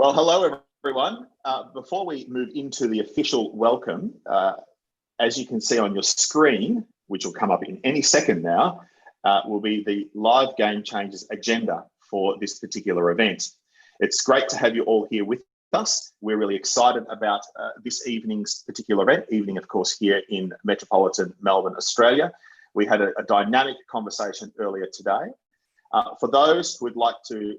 Well, hello, everyone. Before we move into the official welcome, as you can see on your screen, which will come up in any second now, will be the live Game Changers agenda for this particular event. It's great to have you all here with us. We're really excited about this evening's particular event, of course, here in metropolitan Melbourne, Australia. We had a dynamic conversation earlier today. For those who would like to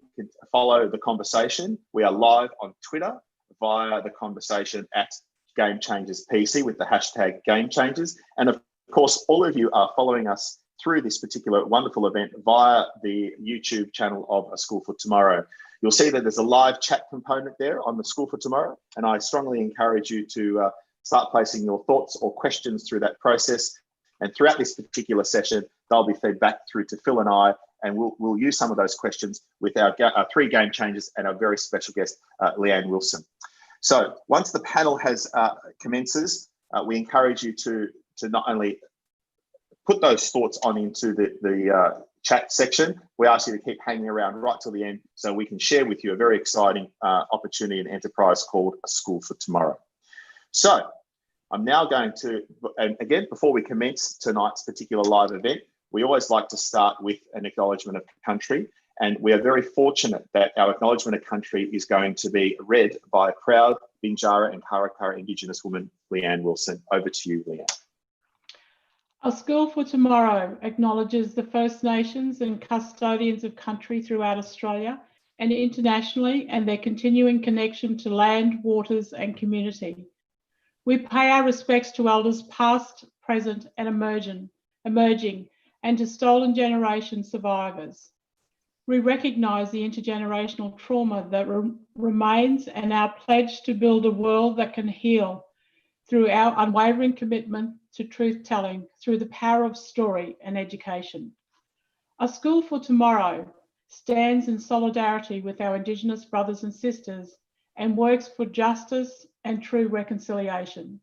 follow the conversation, we are live on Twitter via the conversation at Game Changers PC with the hashtag Game Changers. And of course, all of you are following us through this particular wonderful event via the YouTube channel of A School for Tomorrow. You'll see that there's a live chat component there on the School for Tomorrow, and I strongly encourage you to start placing your thoughts or questions through that process. And throughout this particular session, they'll be fed back through to Phil and I, and we'll use some of those questions with our three game changers and our very special guest, Leanne Wilson. So once the panel has commences, we encourage you to not only put those thoughts on into the chat section, we ask you to keep hanging around right till the end so we can share with you a very exciting opportunity and enterprise called A School for Tomorrow. So I'm now going to, and again, before we commence tonight's particular live event, we always like to start with an acknowledgement of country. And we are very fortunate that our acknowledgement of country is going to be read by a proud Binjara and Karakara Indigenous woman, Leanne Wilson. Over to you, Leanne. A School for Tomorrow acknowledges the First Nations and custodians of country throughout Australia and internationally, and their continuing connection to land, waters, and community. We pay our respects to elders past, present, and emerging, and to stolen generation survivors. We recognise the intergenerational trauma that remains and our pledge to build a world that can heal through our unwavering commitment to truth-telling through the power of story and education. A School for Tomorrow stands in solidarity with our Indigenous brothers and sisters and works for justice and true reconciliation.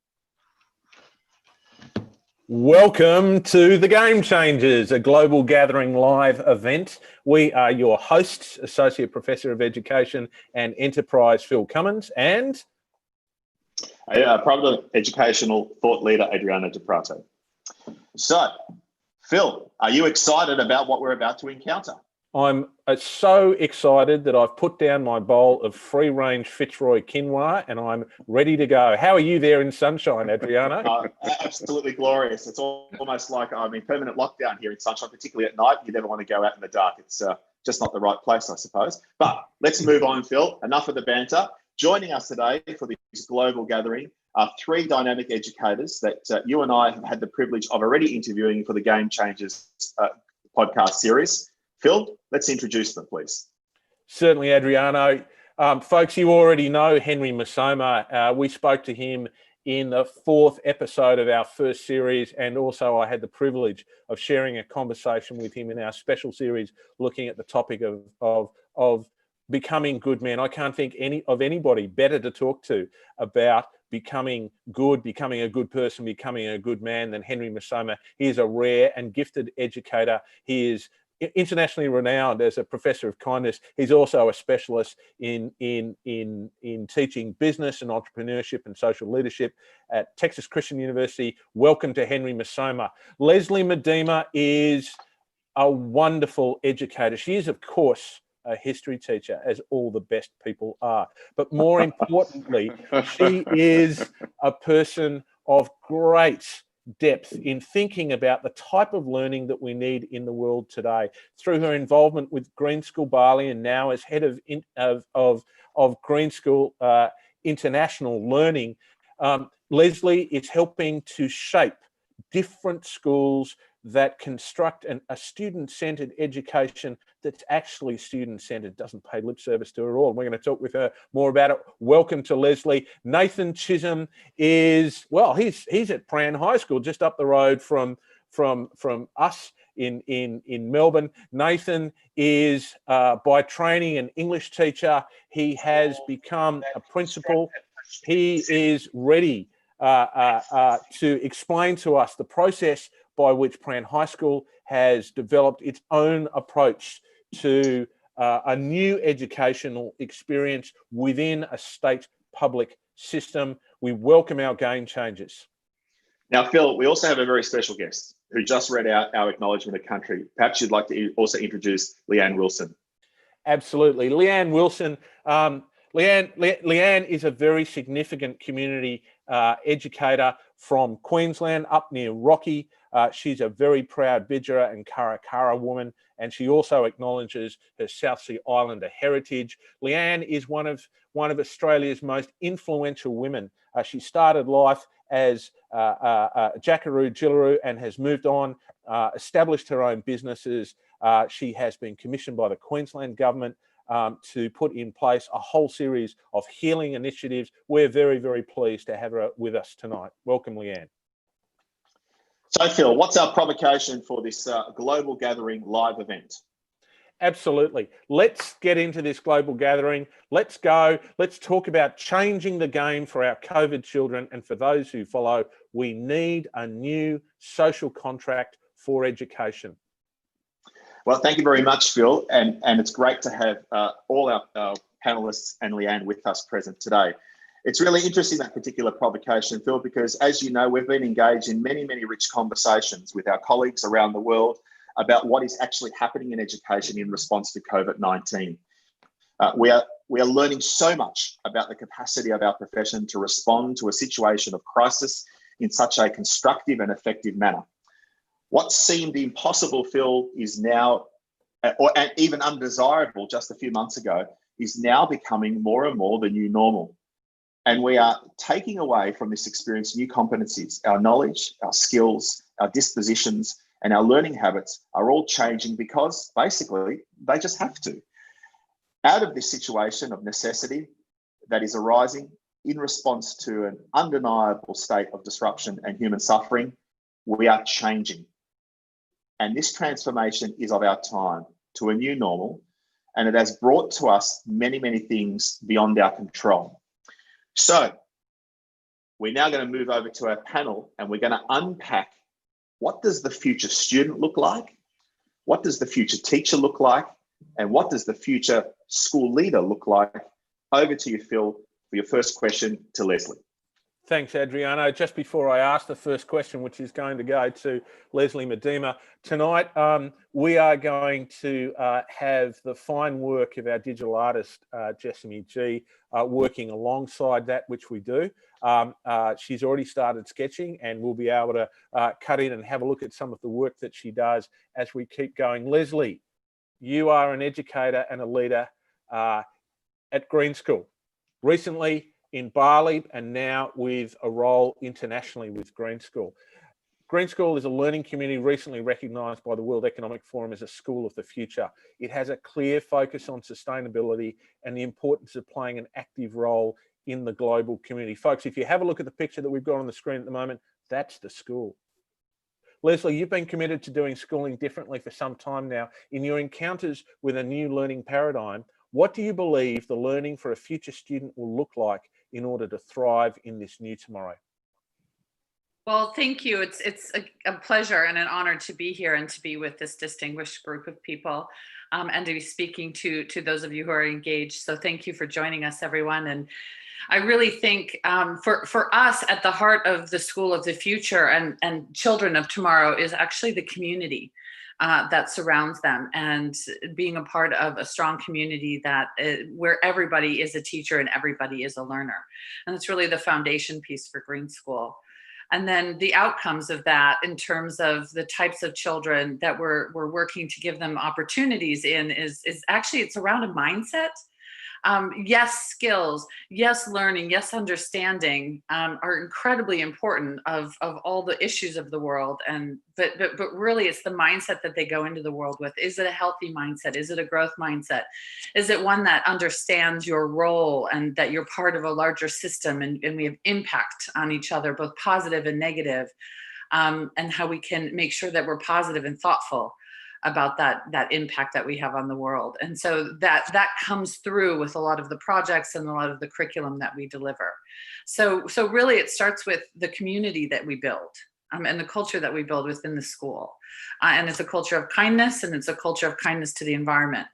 Welcome to the Game Changers, a global gathering live event. We are your hosts, Associate Professor of Education and Enterprise, Phil Cummins, and Prominent Educational Thought Leader, Adriana De Prato. So, Phil, are you excited about what we're about to encounter? I'm so excited that I've put down my bowl of free-range Fitzroy quinoa and I'm ready to go. How are you there in sunshine, Adriana? Absolutely glorious. It's almost like I'm in permanent lockdown here in sunshine, particularly at night. You never want to go out in the dark. It's just not the right place, I suppose. But let's move on, Phil. Enough of the banter. Joining us today for this global gathering are three dynamic educators that you and I have had the privilege of already interviewing for the Game Changers podcast series. Phil, let's introduce them, please. Certainly, Adriano. Folks, you already know Henry Masoma. We spoke to him in the fourth episode of our first series, and also I had the privilege of sharing a conversation with him in our special series looking at the topic of becoming good men. I can't think of anybody better to talk to about becoming good, becoming a good person, becoming a good man than Henry Masoma. He is a rare and gifted educator. He is internationally renowned as a professor of kindness. He's also a specialist in teaching business and entrepreneurship and social leadership at Texas Christian University. Welcome to Henry Masoma. Leslie Medina is a wonderful educator. She is, of course, a history teacher, as all the best people are. But more importantly, she is a person of great depth in thinking about the type of learning that we need in the world today. Through her involvement with Green School Bali and now as head of Green School International Learning, Leslie is helping to shape different schools that construct a student-centered education that's actually student-centered, doesn't pay lip service to her at all. And we're going to talk with her more about it. Welcome to Leslie. Nathan Chisholm is, well, he's at Pran High School, just up the road from us in Melbourne. Nathan is by training an English teacher. He has become a principal. He is ready to explain to us the process by which Pran High School has developed its own approach to a new educational experience within a state public system. We welcome our game changers. Now, Phil, we also have a very special guest who just read out our Acknowledgement of Country. Perhaps you'd like to also introduce Leanne Wilson. Absolutely. Leanne Wilson. Leanne is a very significant community educator from Queensland up near Rocky. She's a very proud Bidjara and Karakara woman, and she also acknowledges her South Sea Islander heritage. Leanne is one of Australia's most influential women. She started life as Jackaroo Jillaroo and has moved on, established her own businesses. She has been commissioned by the Queensland government to put in place a whole series of healing initiatives. We're very, very pleased to have her with us tonight. Welcome, Leanne. So, Phil, what's our provocation for this global gathering live event? Absolutely. Let's get into this global gathering. Let's go. Let's talk about changing the game for our COVID children. And for those who follow, we need a new social contract for education. Well, thank you very much, Phil. And it's great to have all our panelists and Leanne with us present today. It's really interesting, that particular provocation, Phil, because as you know, we've been engaged in many, many rich conversations with our colleagues around the world about what is actually happening in education in response to COVID-19. We are learning so much about the capacity of our profession to respond to a situation of crisis in such a constructive and effective manner. What seemed impossible, Phil, is now, and even undesirable just a few months ago, is now becoming more and more the new normal. And we are taking away from this experience new competencies. Our knowledge, our skills, our dispositions, and our learning habits are all changing because basically they just have to. Out of this situation of necessity that is arising in response to an undeniable state of disruption and human suffering, we are changing. And this transformation is of our time to a new normal, and it has brought to us many, many things beyond our control. So we're now going to move over to our panel, and we're going to unpack, what does the future student look like? What does the future teacher look like? And what does the future school leader look like? Over to you, Phil, for your first question to Leslie. Thanks, Adriano. Just before I ask the first question, which is going to go to Leslie Medina, tonight we are going to have the fine work of our digital artist, Jessamy G, working alongside that, which we do. She's already started sketching, and we'll be able to cut in and have a look at some of the work that she does as we keep going. Leslie, you are an educator and a leader at Green School. Recently in Bali, and now with a role internationally with Green School. Green School is a learning community recently recognised by the World Economic Forum as a school of the future. It has a clear focus on sustainability and the importance of playing an active role in the global community. Folks, if you have a look at the picture that we've got on the screen at the moment, that's the school. Leslie, you've been committed to doing schooling differently for some time now. In your encounters with a new learning paradigm, what do you believe the learning for a future student will look like in order to thrive in this new tomorrow? Well, thank you. It's a pleasure and an honor to be here and to be with this distinguished group of people and to be speaking to those of you who are engaged. So thank you for joining us, everyone. And I really think for us, at the heart of the school of the future and children of tomorrow is actually the community that surrounds them, and being a part of a strong community that where everybody is a teacher and everybody is a learner. And it's really the foundation piece for Green School. And then the outcomes of that in terms of the types of children that we're working to give them opportunities in is actually, it's around a mindset. Yes, skills, yes, learning, yes, understanding are incredibly important of all the issues of the world. But really it's the mindset that they go into the world with. Is it a healthy mindset? Is it a growth mindset? Is it one that understands your role and that you're part of a larger system and we have impact on each other, both positive and negative, and how we can make sure that we're positive and thoughtful about that impact that we have on the world. And so that comes through with a lot of the projects and a lot of the curriculum that we deliver. So really it starts with the community that we build and the culture that we build within the school. And it's a culture of kindness, and it's a culture of kindness to the environment.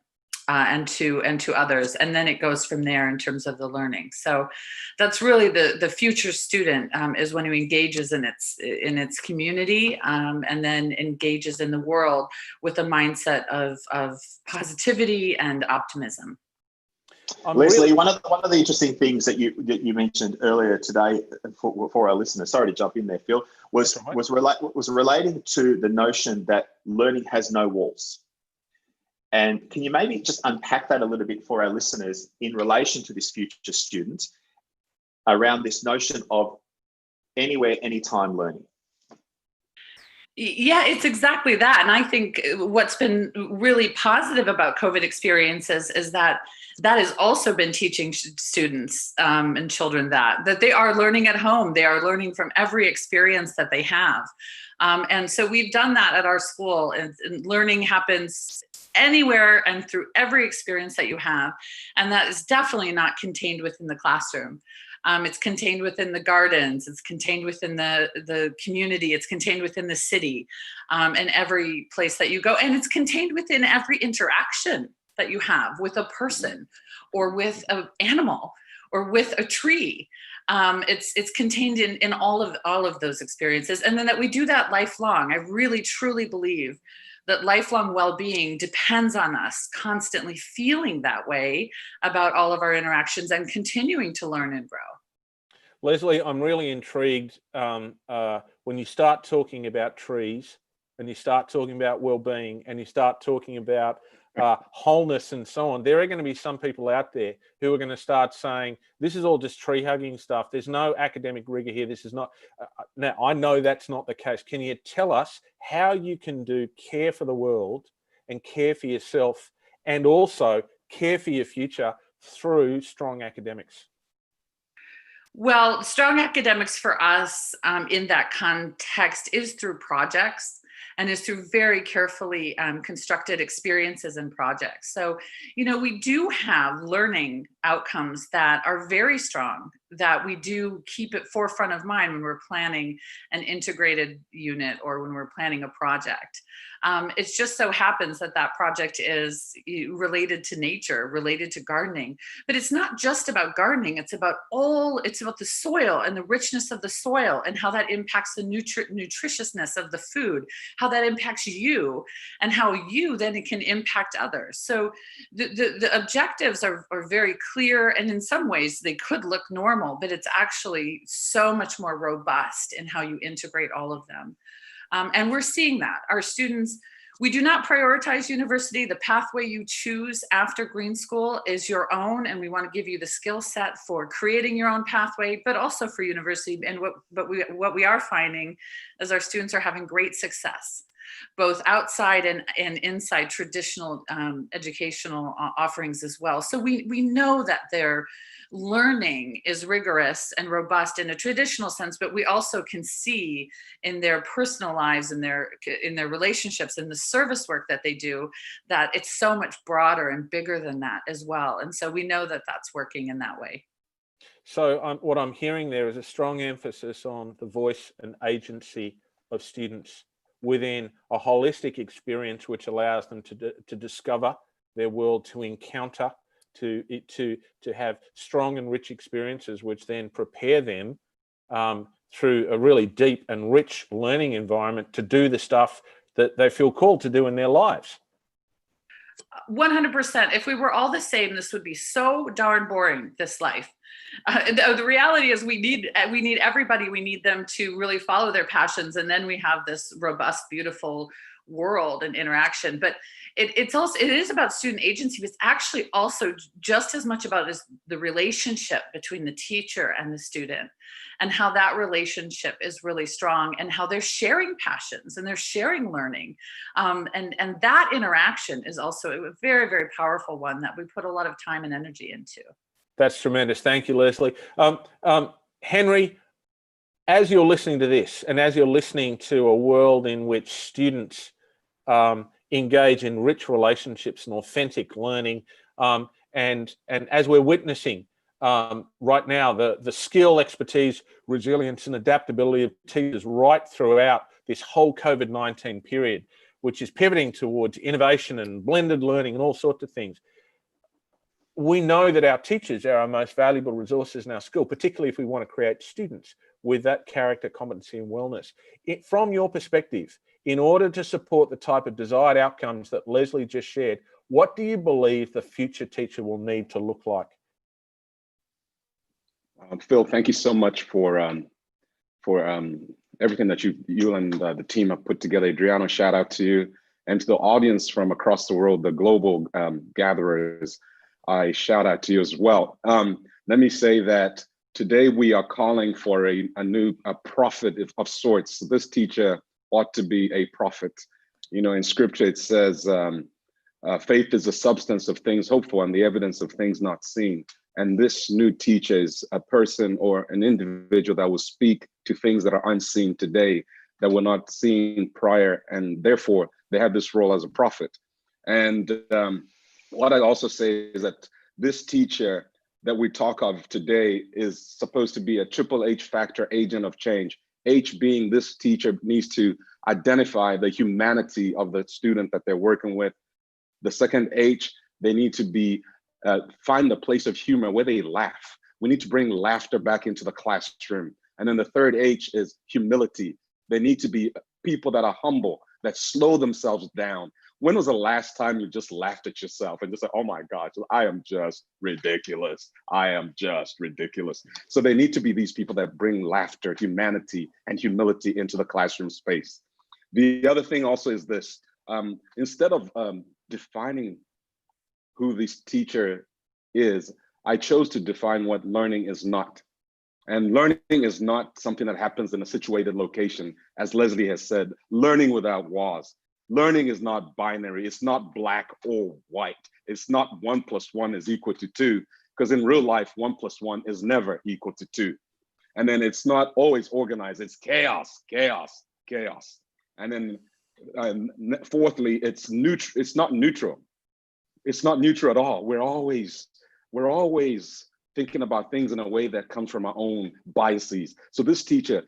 and to others, and then it goes from there in terms of the learning. So that's really the future student, is one who engages in its community, and then engages in the world with a mindset of positivity and optimism. Leslie, one of the interesting things that you mentioned earlier today for our listeners, sorry to jump in there, Phil, was relating to the notion that learning has no walls. And can you maybe just unpack that a little bit for our listeners in relation to this future student around this notion of anywhere, anytime learning? Yeah, it's exactly that. And I think what's been really positive about COVID experiences is that has also been teaching students and children that they are learning at home. They are learning from every experience that they have. And so we've done that at our school, and learning happens anywhere and through every experience that you have. And that is definitely not contained within the classroom. It's contained within the gardens, it's contained within the community, it's contained within the city, and every place that you go. And it's contained within every interaction that you have with a person or with an animal or with a tree. It's contained in all of those experiences. And then that we do that lifelong. I really, truly believe that lifelong well-being depends on us constantly feeling that way about all of our interactions and continuing to learn and grow. Leslie, I'm really intrigued when you start talking about trees and you start talking about well-being and you start talking about wholeness and so on. There are going to be some people out there who are going to start saying, this is all just tree hugging stuff. There's no academic rigor here. This is not. Now, I know that's not the case. Can you tell us how you can do care for the world and care for yourself and also care for your future through strong academics? Well, strong academics for us in that context is through projects and is through very carefully constructed experiences and projects. So, we do have learning outcomes that are very strong, that we do keep at forefront of mind when we're planning an integrated unit or when we're planning a project. It just so happens that project is related to nature, related to gardening, but it's not just about gardening. It's about the soil and the richness of the soil and how that impacts the nutritiousness of the food, how that impacts you and how you then it can impact others. So the objectives are very clear, and in some ways they could look normal, but it's actually so much more robust in how you integrate all of them. And we're seeing that. Our students, we do not prioritize university. The pathway you choose after Green School is your own, and we want to give you the skill set for creating your own pathway, but also for university. And what we are finding is our students are having great success, both outside and inside traditional educational offerings as well. So we know that their learning is rigorous and robust in a traditional sense, but we also can see in their personal lives, in their relationships, in the service work that they do, that it's so much broader and bigger than that as well. And so we know that that's working in that way. So what I'm hearing there is a strong emphasis on the voice and agency of students within a holistic experience, which allows them to discover their world, to encounter, to have strong and rich experiences, which then prepare them through a really deep and rich learning environment to do the stuff that they feel called to do in their lives. 100%. If we were all the same, this would be so darn boring, this life. The reality is we need everybody. We need them to really follow their passions. And then we have this robust, beautiful world and interaction. But it is about student agency, but it's actually also just as much about the relationship between the teacher and the student, and how that relationship is really strong, and how they're sharing passions and they're sharing learning. And that interaction is also a very, very powerful one that we put a lot of time and energy into. That's tremendous. Thank you, Leslie. Henry, as you're listening to this, and as you're listening to a world in which students engage in rich relationships and authentic learning, and as we're witnessing right now, the skill, expertise, resilience, and adaptability of teachers right throughout this whole COVID-19 period, which is pivoting towards innovation and blended learning and all sorts of things. we know that our teachers are our most valuable resources in our school, particularly if we want to create students with that character, competency, and wellness. From your perspective, in order to support the type of desired outcomes that Leslie just shared, what do you believe the future teacher will need to look like? Phil, thank you so much for everything that you and the team have put together. Adriano, shout out to you, and to the audience from across the world, the global gatherers. I shout out to you as well. Let me say that today we are calling for a new prophet of sorts. This teacher ought to be a prophet. You know, in scripture it says, faith is the substance of things hoped for and the evidence of things not seen. And this new teacher is a person or an individual that will speak to things that are unseen today, that were not seen prior, and therefore they have this role as a prophet. And what I also say is that this teacher that we talk of today is supposed to be a triple H factor agent of change. H being this teacher needs to identify the humanity of the student that they're working with. The second H, they need to be find a place of humor where they laugh. We need to bring laughter back into the classroom. And then the third H is humility. They need to be people that are humble, that slow themselves down. When was the last time you just laughed at yourself and just said, oh my gosh, I am just ridiculous. I am just ridiculous. So they need to be these people that bring laughter, humanity, and humility into the classroom space. The other thing also is this, instead of defining who this teacher is, I chose to define what learning is not. And learning is not something that happens in a situated location. As Leslie has said, learning without walls. Learning is not binary. It's not black or white. It's not 1 + 1 is equal to 2, because in real life, 1 + 1 is never equal to 2. And then it's not always organized. It's chaos, chaos, chaos. And then fourthly, it's not neutral. It's not neutral at all. We're always thinking about things in a way that comes from our own biases. So this teacher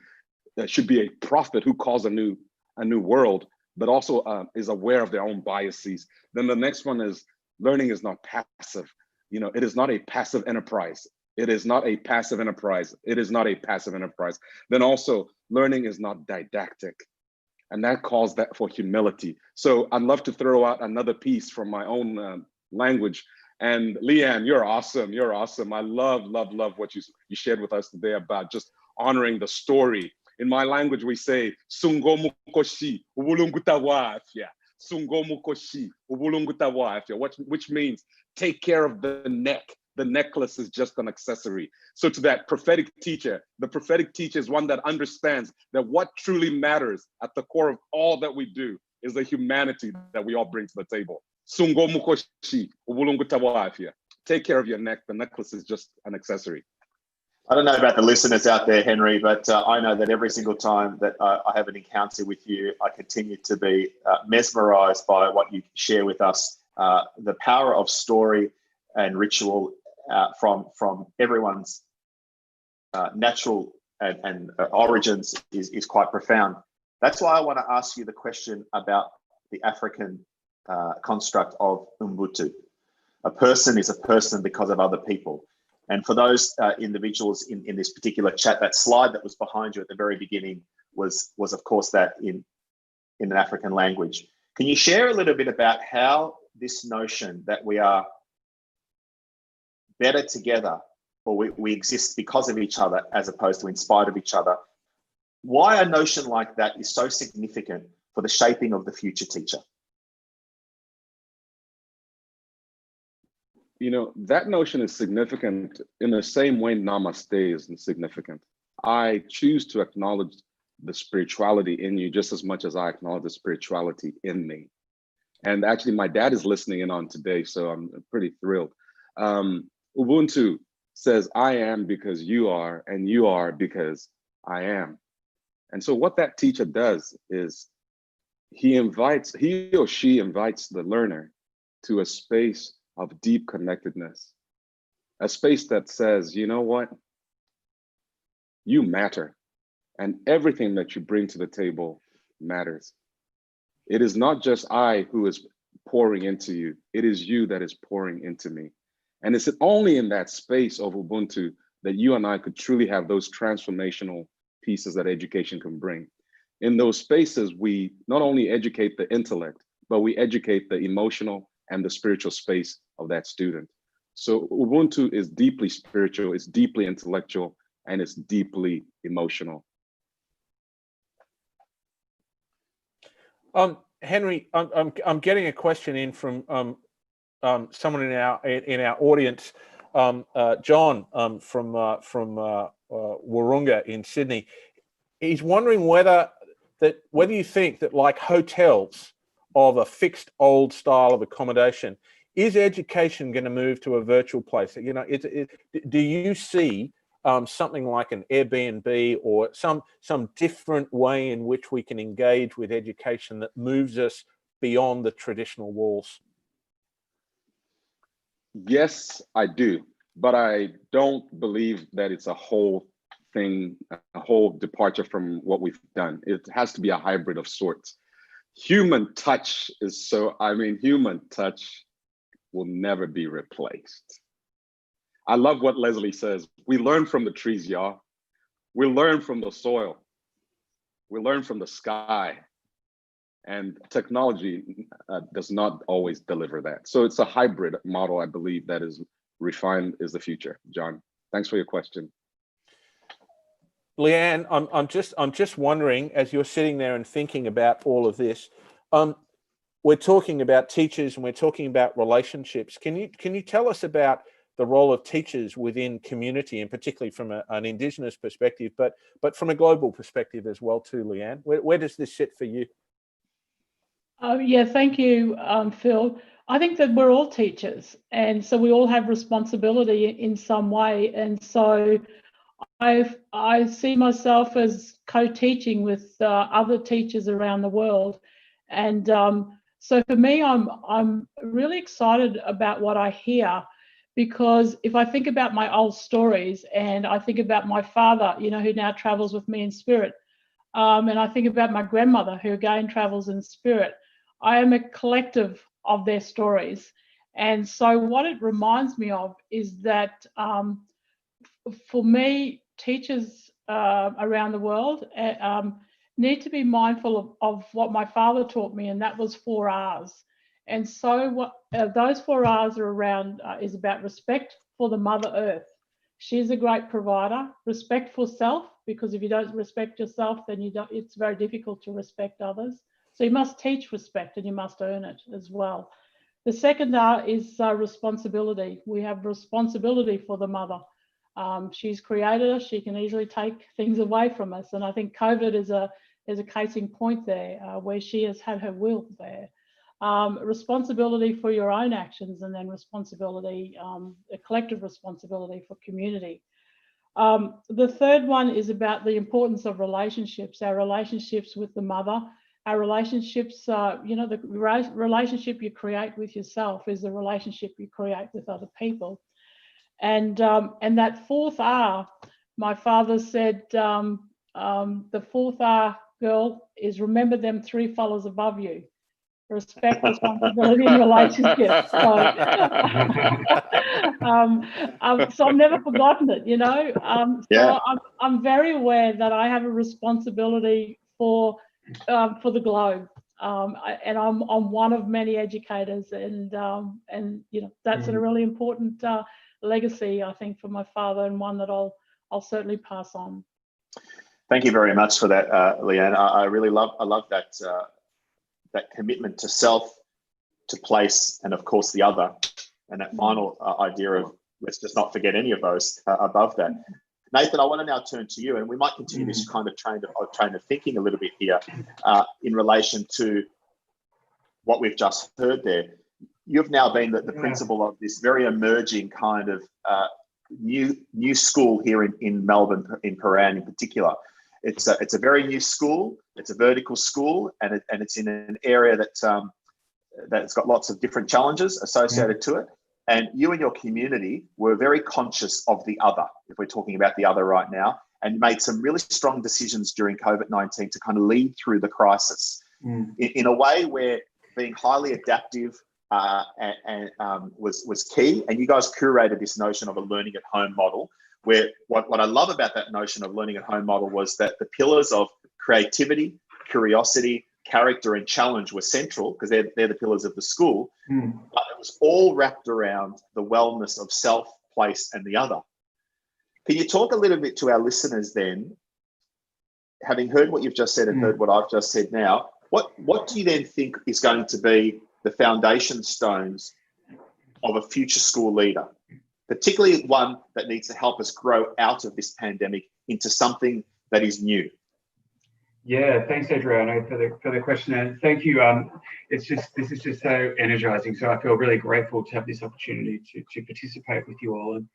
should be a prophet who calls a new world, but also is aware of their own biases. Then the next one is learning is not passive. You know, it is not a passive enterprise. It is not a passive enterprise. It is not a passive enterprise. Then also learning is not didactic. And that calls that for humility. So I'd love to throw out another piece from my own language. And Leanne, you're awesome. You're awesome. I love what you shared with us today about just honoring the story. In my language, we say, Sungomu koshi, ubulungutawafya. Sungomu koshi, ubulungutawafya, which means take care of the neck. The necklace is just an accessory. So to that prophetic teacher, the prophetic teacher is one that understands that what truly matters at the core of all that we do is the humanity that we all bring to the table. Sungomu koshi, ubulungutawafya. Take care of your neck. The necklace is just an accessory. I don't know about the listeners out there, Henry, but I know that every single time that I have an encounter with you, I continue to be mesmerized by what you share with us. The power of story and ritual from everyone's natural and origins is quite profound. That's why I want to ask you the question about the African construct of Ubuntu. A person is a person because of other people. And for those individuals in this particular chat, that slide that was behind you at the very beginning was of course that in an African language. Can you share a little bit about how this notion that we are better together, or we exist because of each other as opposed to in spite of each other, why a notion like that is so significant for the shaping of the future teacher? You know, that notion is significant in the same way namaste is significant. I choose to acknowledge the spirituality in you just as much as I acknowledge the spirituality in me. And actually, my dad is listening in on today, so I'm pretty thrilled. Ubuntu says, I am because you are, and you are because I am. And so what that teacher does is he or she invites the learner to a space of deep connectedness, a space that says, you know what? You matter, and everything that you bring to the table matters. It is not just I who is pouring into you, it is you that is pouring into me. And it's only in that space of Ubuntu that you and I could truly have those transformational pieces that education can bring. In those spaces, we not only educate the intellect, but we educate the emotional and the spiritual space of that student. So Ubuntu is deeply spiritual, it's deeply intellectual, and it's deeply emotional. Henry, I'm getting a question in from someone in our audience, John from Wahroonga in Sydney. He's wondering whether you think that, like hotels of a fixed old style of accommodation, is education going to move to a virtual place? You know, do you see something like an Airbnb or some different way in which we can engage with education that moves us beyond the traditional walls? Yes, I do, but I don't believe that it's a whole thing, a whole departure from what we've done. It has to be a hybrid of sorts. Human touch is human touch will never be replaced. I love what Leslie says. We learn from the trees, y'all. We learn from the soil. We learn from the sky. And technology does not always deliver that. So it's a hybrid model, I believe, that is refined is the future. John, thanks for your question. Leanne, I'm just wondering, as you're sitting there and thinking about all of this, we're talking about teachers and we're talking about relationships. Can you tell us about the role of teachers within community, and particularly from an Indigenous perspective, but from a global perspective as well too, Leanne? Where does this sit for you? Yeah, thank you, Phil. I think that we're all teachers, and so we all have responsibility in some way. And so I see myself as co-teaching with other teachers around the world. And so for me, I'm really excited about what I hear, because if I think about my old stories and I think about my father, you know, who now travels with me in spirit, and I think about my grandmother, who again travels in spirit, I am a collective of their stories. And so what it reminds me of is that for me, teachers around the world need to be mindful of what my father taught me, and that was 4 R's. And so what those 4 R's are around is about respect for the Mother Earth. She's a great provider. Respect for self, because if you don't respect yourself, then it's very difficult to respect others. So you must teach respect and you must earn it as well. The second R is responsibility. We have responsibility for the mother. She's created us. She can easily take things away from us. And I think COVID is a case in point there, where she has had her will there. Responsibility for your own actions, and then responsibility, a collective responsibility for community. The third one is about the importance of relationships, our relationships with the mother, our relationships, you know, the relationship you create with yourself is the relationship you create with other people. And that 4th R, my father said, the 4th R, girl, is remember them 3 fellows above you. Respect, responsibility, and relationships. So, so I've never forgotten it, you know. So I'm very aware that I have a responsibility for the globe, and I'm one of many educators, and you know, that's a really important legacy, I think, for my father, and one that I'll certainly pass on. Thank you very much for that, Leanne. I really love that that commitment to self, to place, and of course the other, and that final idea of let's just not forget any of those above that. Nathan, I want to now turn to you, and we might continue this kind of train of thinking a little bit here in relation to what we've just heard there. You've now been the principal of this very emerging kind of new school here in Melbourne, in Paran in particular. It's a very new school. It's a vertical school, and it's in an area that's got lots of different challenges associated to it. And you and your community were very conscious of the other, if we're talking about the other right now, and made some really strong decisions during COVID-19 to kind of lead through the crisis in a way where being highly adaptive, was key. And you guys curated this notion of a learning at home model, where what I love about that notion of learning at home model was that the pillars of creativity, curiosity, character, and challenge were central, because they're the pillars of the school. But it was all wrapped around the wellness of self, place, and the other. Can you talk a little bit to our listeners then, having heard what you've just said and heard what I've just said now, what do you then think is going to be the foundation stones of a future school leader, particularly one that needs to help us grow out of this pandemic into something that is new? Yeah, thanks, Adriano, for the question, and thank you. This is just so energizing. So I feel really grateful to have this opportunity to participate with you all. And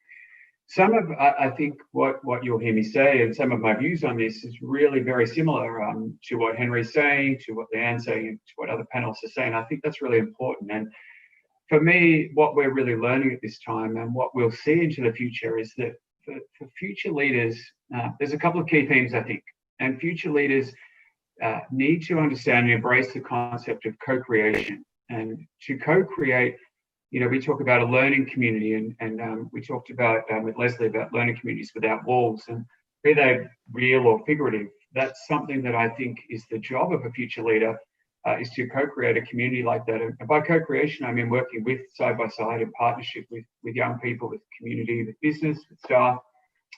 I think what you'll hear me say, and some of my views on this is really very similar to what Henry's saying, to what Leanne's saying, and to what other panelists are saying. I think that's really important. And for me, what we're really learning at this time, and what we'll see into the future, is that for future leaders, there's a couple of key themes, I think. And future leaders need to understand and embrace the concept of co-creation. And to co-create, we talk about a learning community, and we talked about with Leslie about learning communities without walls, and be they real or figurative. That's something that I think is the job of a future leader, is to co-create a community like that. And by co-creation, I mean working with side by side in partnership with young people, with community, with business, with staff,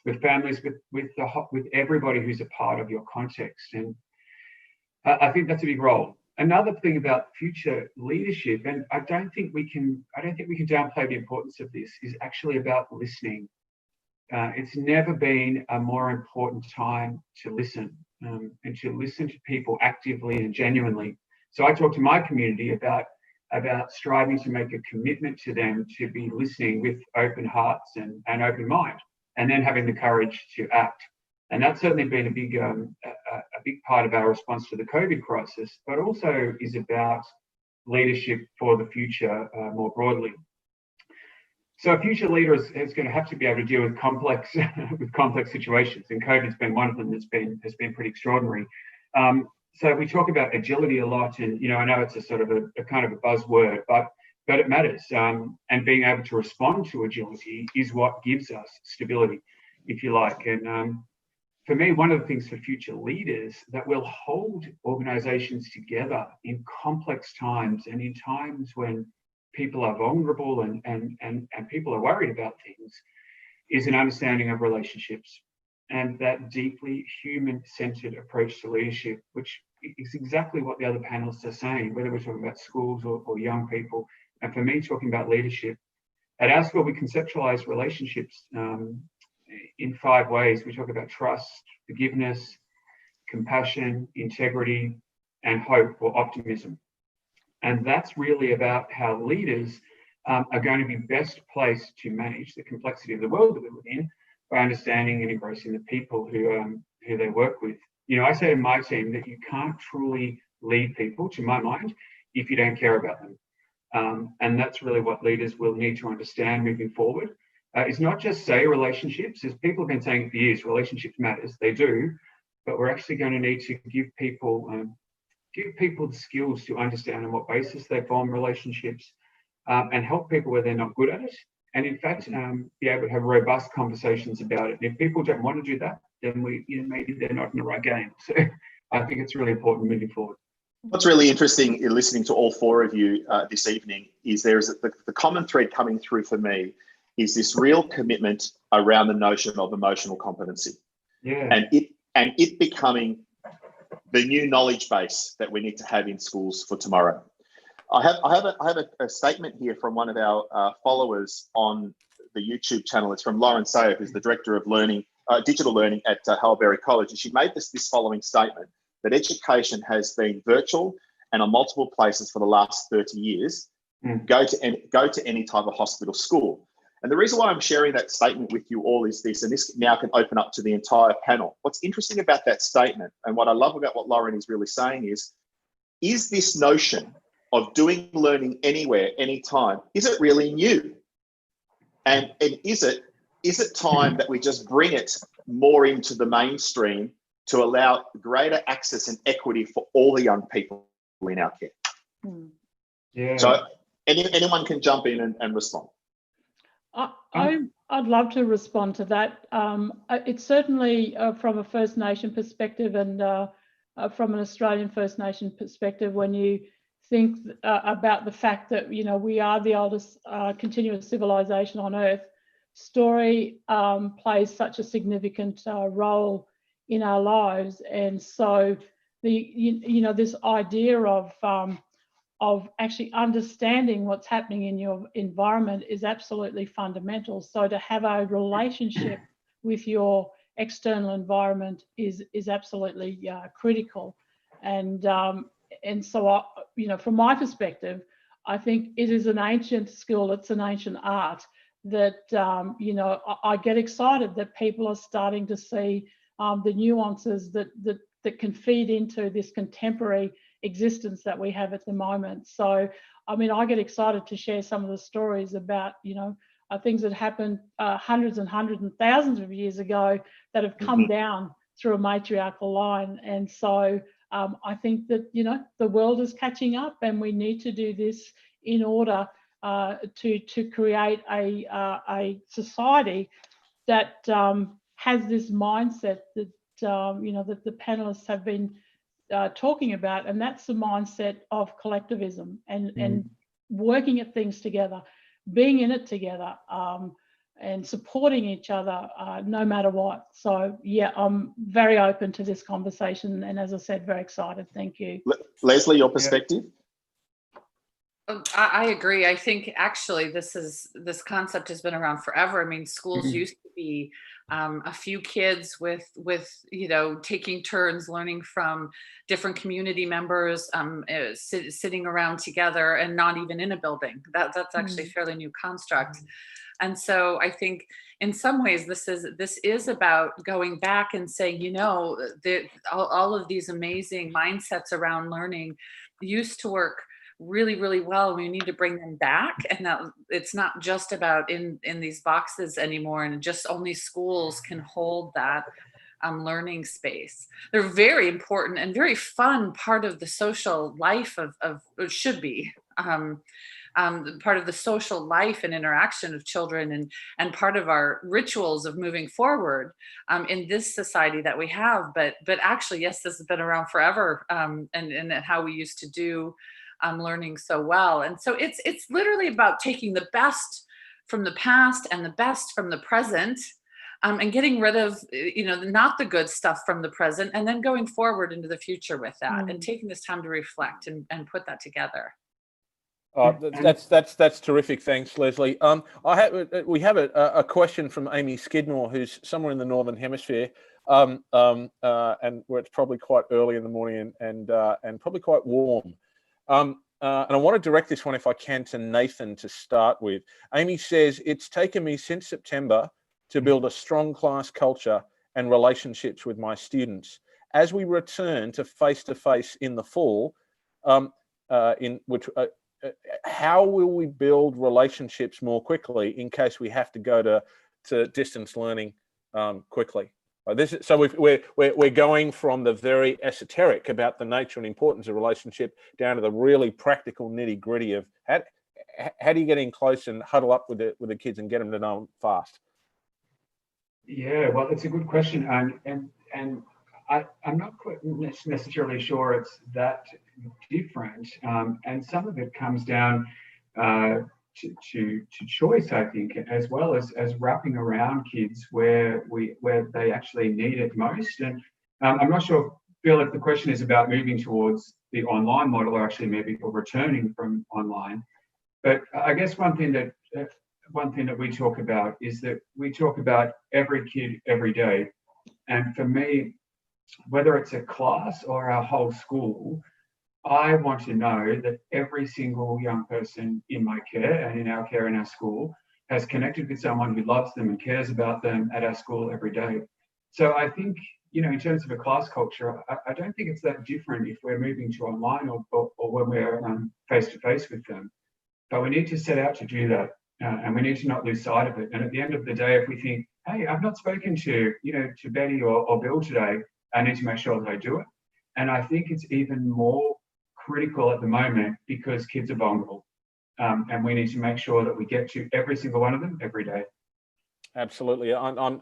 with families, with everybody who's a part of your context. And I think that's a big role. Another thing about future leadership, and I don't think we can downplay the importance of this, is actually about listening. It's never been a more important time to listen, and to listen to people actively and genuinely. So I talk to my community about striving to make a commitment to them to be listening with open hearts and open mind, and then having the courage to act. And that's certainly been a big part of our response to the COVID crisis, but also is about leadership for the future more broadly. So a future leader is going to have to be able to deal with complex situations, and COVID's been one of them has been pretty extraordinary. So we talk about agility a lot, and I know it's a sort of a kind of a buzzword, but it matters. And being able to respond to agility is what gives us stability, if you like. And for me, one of the things for future leaders that will hold organizations together in complex times, and in times when people are vulnerable and people are worried about things, is an understanding of relationships, and that deeply human-centered approach to leadership, which is exactly what the other panelists are saying, whether we're talking about schools or young people. And for me, talking about leadership, at our school, we conceptualize relationships in 5 ways. We talk about trust, forgiveness, compassion, integrity, and hope or optimism. And that's really about how leaders are going to be best placed to manage the complexity of the world that we live in by understanding and embracing the people who they work with. I say to my team that you can't truly lead people, to my mind, if you don't care about them. And that's really what leaders will need to understand moving forward. It's not just say relationships, as people have been saying for years, relationships matters, they do, but we're actually going to need to give people the skills to understand on what basis they form relationships, and help people where they're not good at it. And in fact, be able to have robust conversations about it. And if people don't want to do that, then maybe they're not in the right game. So I think it's really important moving forward. What's really interesting in listening to all 4 of you this evening is the common thread coming through for me is this real commitment around the notion of emotional competency. Yeah. And it becoming the new knowledge base that we need to have in schools for tomorrow. I have a statement here from one of our followers on the YouTube channel. It's from Lauren Sayer, who's the Director of Digital Learning at Haileybury College. And she made this following statement, that education has been virtual and on multiple places for the last 30 years. Go to any type of hospital, school. And the reason why I'm sharing that statement with you all is this, and this now can open up to the entire panel. What's interesting about that statement, and what I love about what Lauren is really saying is this notion of doing learning anywhere, anytime, is it really new? And is it time that we just bring it more into the mainstream to allow greater access and equity for all the young people in our care? Yeah. So Anyone can jump in and respond. I'd love to respond to that. It's certainly from a First Nation perspective and from an Australian First Nation perspective, when you think about the fact that, you know, we are the oldest continuous civilization on Earth, story plays such a significant role in our lives. And so this idea of actually understanding what's happening in your environment is absolutely fundamental. So to have a relationship with your external environment is absolutely critical. And so, from my perspective, I think it is an ancient skill, it's an ancient art that, I get excited that people are starting to see the nuances that can feed into this contemporary existence that we have at the moment. So, I mean, I get excited to share some of the stories about, things that happened hundreds and thousands of years ago that have come down through a matriarchal line. And so I think that, the world is catching up, and we need to do this in order to create a society that has this mindset that, that the panelists have been talking about, and that's the mindset of collectivism and working at things together, being in it together, and supporting each other no matter what. So yeah, I'm very open to this conversation, and as I said, very excited. Thank you. Leslie, your perspective? I agree. I think actually this concept has been around forever. I mean, schools used to be a few kids with taking turns learning from different community members, sitting around together and not even in a building. That's actually a fairly new construct. And so I think in some ways this is about going back and saying, all of these amazing mindsets around learning used to work really, really well. We need to bring them back, and that it's not just about in these boxes anymore, and just only schools can hold that learning space. They're very important and very fun part of the social life of it should be part of the social life and interaction of children, and part of our rituals of moving forward in this society that we have. But actually, yes, this has been around forever, and how we used to do learning so well. And so it's literally about taking the best from the past and the best from the present, and getting rid of not the good stuff from the present, and then going forward into the future with that, and taking this time to reflect and put that together. That's terrific. Thanks, Leslie. We have a question from Amy Skidmore, who's somewhere in the Northern Hemisphere, and where it's probably quite early in the morning and probably quite warm. And I want to direct this one, if I can, to Nathan to start with. Amy says, it's taken me since September to build a strong class culture and relationships with my students. As we return to face-to-face in the fall, how will we build relationships more quickly in case we have to go to distance learning quickly? So we're going from the very esoteric about the nature and importance of relationship down to the really practical nitty gritty of how do you get in close and huddle up with the kids and get them to know them fast? Yeah, well, it's a good question, and I'm not quite necessarily sure it's that different, and some of it comes down to choice, I think, as well as wrapping around kids where they actually need it most. And I'm not sure, Bill, if the question is about moving towards the online model or actually maybe returning from online. But I guess one thing that we talk about is that we talk about every kid every day. And for me, whether it's a class or our whole school, I want to know that every single young person in my care and in our care in our school has connected with someone who loves them and cares about them at our school every day. So I think, in terms of a class culture, I don't think it's that different if we're moving to online or when we're face-to-face with them. But we need to set out to do that, and we need to not lose sight of it. And at the end of the day, if we think, hey, I've not spoken to Betty or Bill today, I need to make sure that I do it. And I think it's even more critical at the moment because kids are vulnerable. and we need to make sure that we get to every single one of them every day. Absolutely. I'm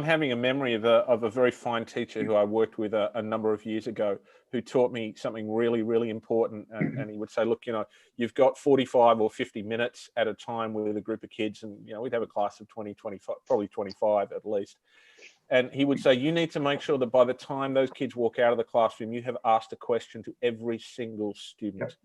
having a memory of a very fine teacher who I worked with a number of years ago, who taught me something really, really important. And he would say, look, you've got 45 or 50 minutes at a time with a group of kids. And, we'd have a class of 20, 25, probably 25 at least. And he would say, you need to make sure that by the time those kids walk out of the classroom, you have asked a question to every single student.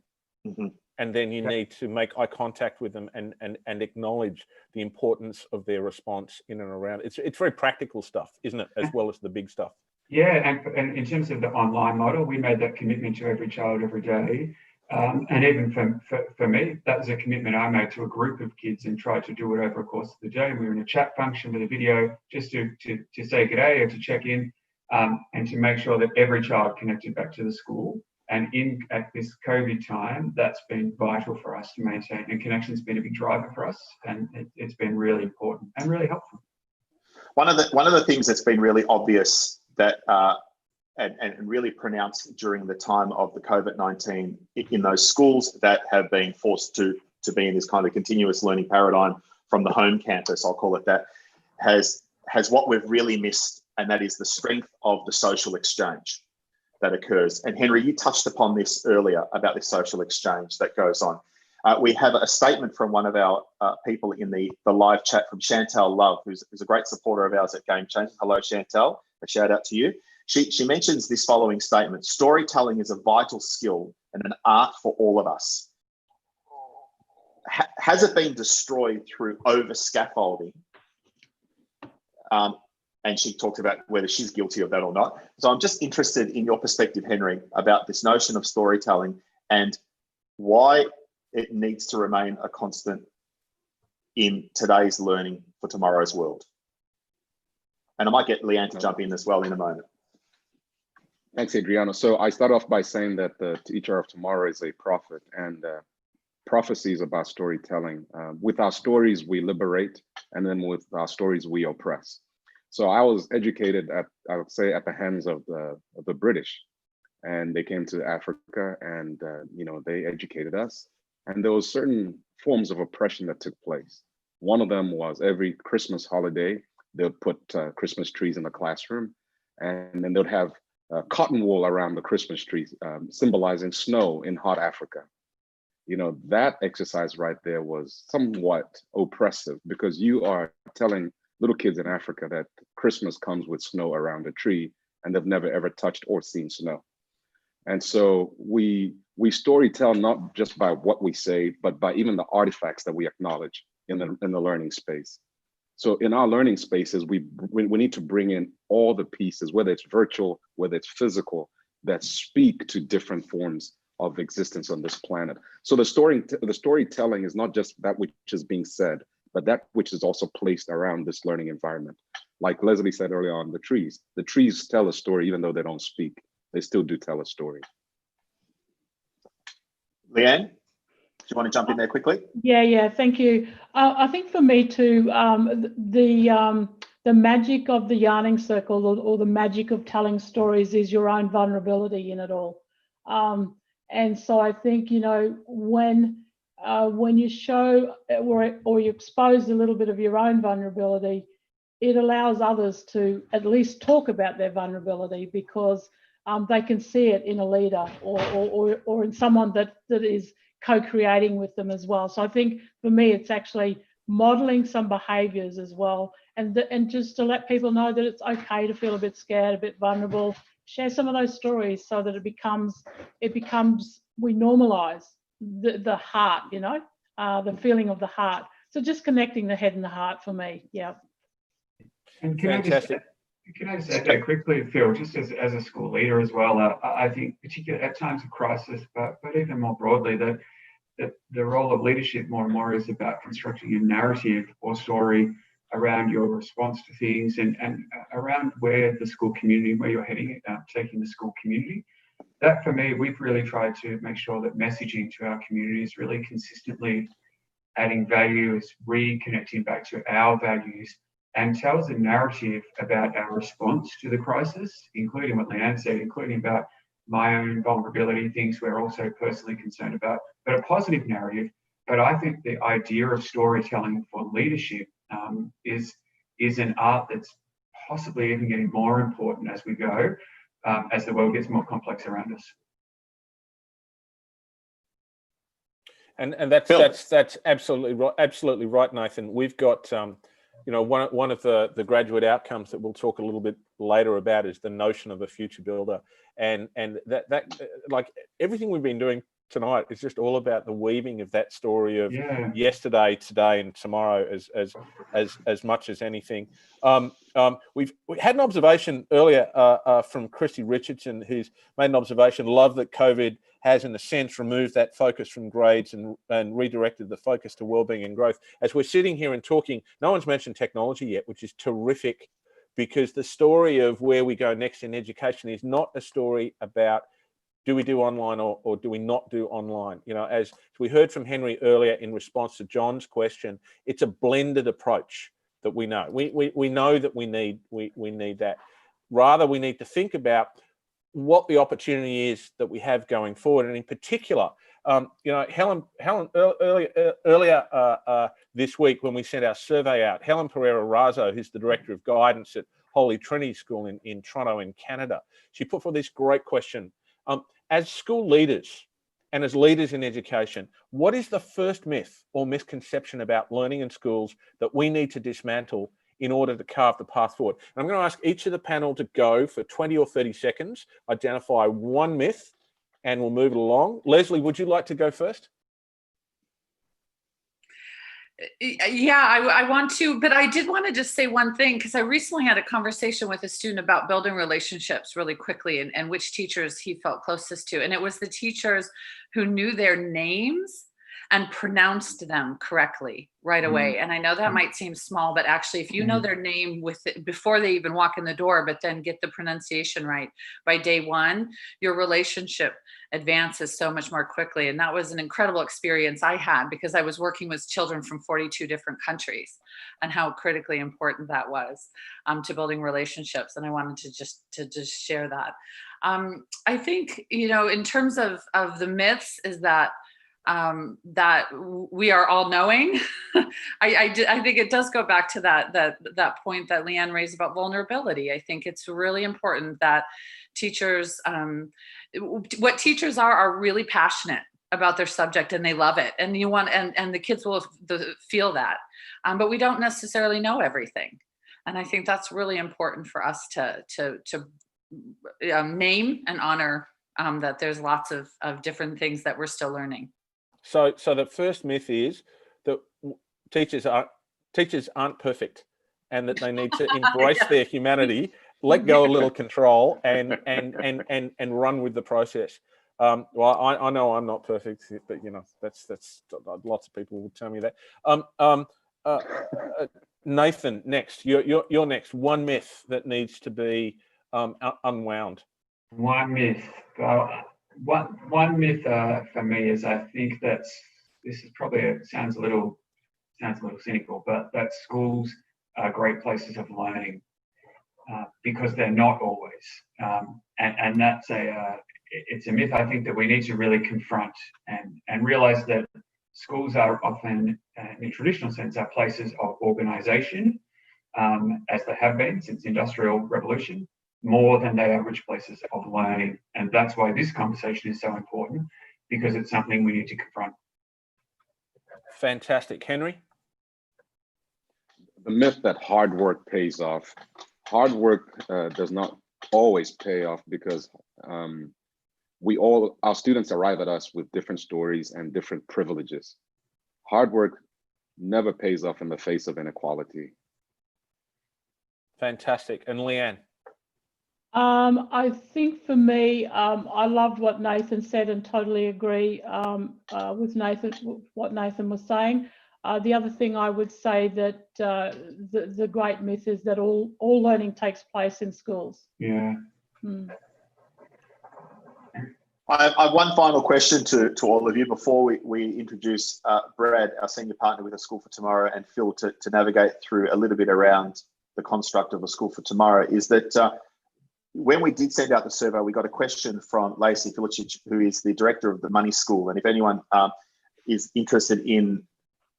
Mm-hmm. And then you need to make eye contact with them and acknowledge the importance of their response in and around. It's very practical stuff, isn't it? As well as the big stuff. Yeah, and in terms of the online model, we made that commitment to every child every day. And even for me, that was a commitment I made to a group of kids and tried to do it over a course of the day. And we were in a chat function with a video just to say good day or to check in, and to make sure that every child connected back to the school. And at this COVID time, that's been vital for us to maintain, and connection's been a big driver for us, and it's been really important and really helpful. One of the things that's been really obvious that and really pronounced during the time of the COVID-19 in those schools that have been forced to be in this kind of continuous learning paradigm from the home campus, I'll call it that, has what we've really missed, and that is the strength of the social exchange that occurs. And Henry, you touched upon this earlier about this social exchange that goes on. We have a statement from one of our people in the live chat from Chantal Love, who's a great supporter of ours at Game Changers. Hello, Chantal. A shout out to you. She mentions this following statement: storytelling is a vital skill and an art for all of us. Has it been destroyed through over scaffolding? And she talked about whether she's guilty of that or not. So I'm just interested in your perspective, Henry, about this notion of storytelling and why it needs to remain a constant in today's learning for tomorrow's world. And I might get Leanne to jump in as well in a moment. Thanks, Adriano. So I start off by saying that the teacher of tomorrow is a prophet, and prophecy is about storytelling. With our stories, we liberate, and then with our stories, we oppress. So I was educated I would say, at the hands of the British, and they came to Africa, and they educated us. And there was certain forms of oppression that took place. One of them was every Christmas holiday, they'll put Christmas trees in the classroom, and then they'll have cotton wool around the Christmas trees, symbolizing snow in hot Africa. That exercise right there was somewhat oppressive, because you are telling little kids in Africa that Christmas comes with snow around a tree, and they've never ever touched or seen snow. And so we storytell not just by what we say, but by even the artifacts that we acknowledge in the learning space. So in our learning spaces, we need to bring in all the pieces, whether it's virtual, whether it's physical, that speak to different forms of existence on this planet. So the storytelling is not just that which is being said, but that which is also placed around this learning environment. Like Leslie said earlier on, the trees tell a story even though they don't speak. They still do tell a story. Leanne, do you want to jump in there quickly? Yeah, thank you. I think for me too, the magic of the yarning circle, or the magic of telling stories, is your own vulnerability in it all. And so I think, when you show or you expose a little bit of your own vulnerability, it allows others to at least talk about their vulnerability, because they can see it in a leader or in someone that is co-creating with them as well. So I think for me, it's actually modeling some behaviors as well, and just to let people know that it's okay to feel a bit scared, a bit vulnerable. Share some of those stories so that it becomes we normalize the heart, the feeling of the heart. So just connecting the head and the heart for me. Yeah. And can I just add quickly, Phil, just as a school leader as well, I think particularly at times of crisis, but even more broadly, that the role of leadership more and more is about constructing a narrative or story around your response to things, and around where the school community, where you're heading, taking the school community. That for me, we've really tried to make sure that messaging to our community is really consistently adding value, is reconnecting back to our values, and tells a narrative about our response to the crisis, including what Leanne said, including about my own vulnerability, things we're also personally concerned about, but a positive narrative But I think the idea of storytelling for leadership is an art that's possibly even getting more important as we go, as the world gets more complex around us. And that's absolutely right, Nathan. We've got one of the graduate outcomes that we'll talk a little bit later about is the notion of a future builder, and that like everything we've been doing tonight is just all about the weaving of that story of yesterday, today, and tomorrow as much as anything. We had an observation earlier from Christy Richardson, who's made an observation. Love that COVID has, in a sense, removed that focus from grades and redirected the focus to wellbeing and growth. As we're sitting here and talking, no one's mentioned technology yet, which is terrific, because the story of where we go next in education is not a story about do we do online or do we not do online? As we heard from Henry earlier in response to John's question, it's a blended approach that we know. We know that we need that. Rather, we need to think about what the opportunity is that we have going forward, and in particular, Helen earlier this week when we sent our survey out, Helen Pereira-Razo, who's the Director of Guidance at Holy Trinity School in Toronto in Canada, she put forward this great question. As school leaders and as leaders in education, what is the first myth or misconception about learning in schools that we need to dismantle in order to carve the path forward? And I'm going to ask each of the panel to go for 20 or 30 seconds, identify one myth, and we'll move it along. Leslie, would you like to go first? Yeah, I want to, but I did want to just say one thing, because I recently had a conversation with a student about building relationships really quickly and which teachers he felt closest to. And it was the teachers who knew their names and pronounced them correctly right away. And I know that might seem small, but actually, if you know their name before they even walk in the door, but then get the pronunciation right by day one, your relationship advances so much more quickly. And that was an incredible experience I had, because I was working with children from 42 different countries, and how critically important that was to building relationships. And I wanted to just share that. I think, in terms of the myths, is that that we are all knowing. I think it does go back to that point that Leanne raised about vulnerability. I think it's really important that teachers, what teachers are really passionate about their subject, and they love it, and and the kids will feel that, but we don't necessarily know everything. And I think that's really important for us to name and honor that there's lots of different things that we're still learning. So the first myth is that teachers aren't perfect, and that they need to embrace their humanity, let go a little control, and run with the process. Well, I know I'm not perfect, but that's lots of people will tell me that. Nathan, next. You're next. One myth that needs to be unwound. One myth. One myth for me is, I think this is probably sounds a little cynical, but that schools are great places of learning, because they're not always, and that's it's a myth I think that we need to really confront and realize that schools are often, in a traditional sense, are places of organisation, as they have been since the Industrial Revolution, more than they are rich places of learning. And that's why this conversation is so important, because it's something we need to confront. Fantastic. Henry? The myth that hard work pays off. Hard work does not always pay off, because our students arrive at us with different stories and different privileges. Hard work never pays off in the face of inequality. Fantastic. And Leanne? I think for me, I loved what Nathan said and totally agree with what Nathan was saying. The other thing I would say that the great myth is that all learning takes place in schools. Yeah. I have one final question to all of you before we introduce Brad, our senior partner with A School for Tomorrow, and Phil to navigate through a little bit around the construct of A School for Tomorrow, is that when we did send out the survey, we got a question from Lacey Filicic, who is the director of the Money School. And if anyone is interested in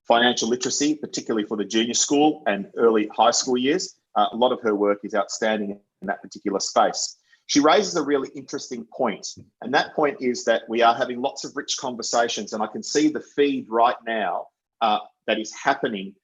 financial literacy, particularly for the junior school and early high school years. A lot of her work is outstanding in that particular space. She raises a really interesting point, and that point is that we are having lots of rich conversations, and I can see the feed right now that is happening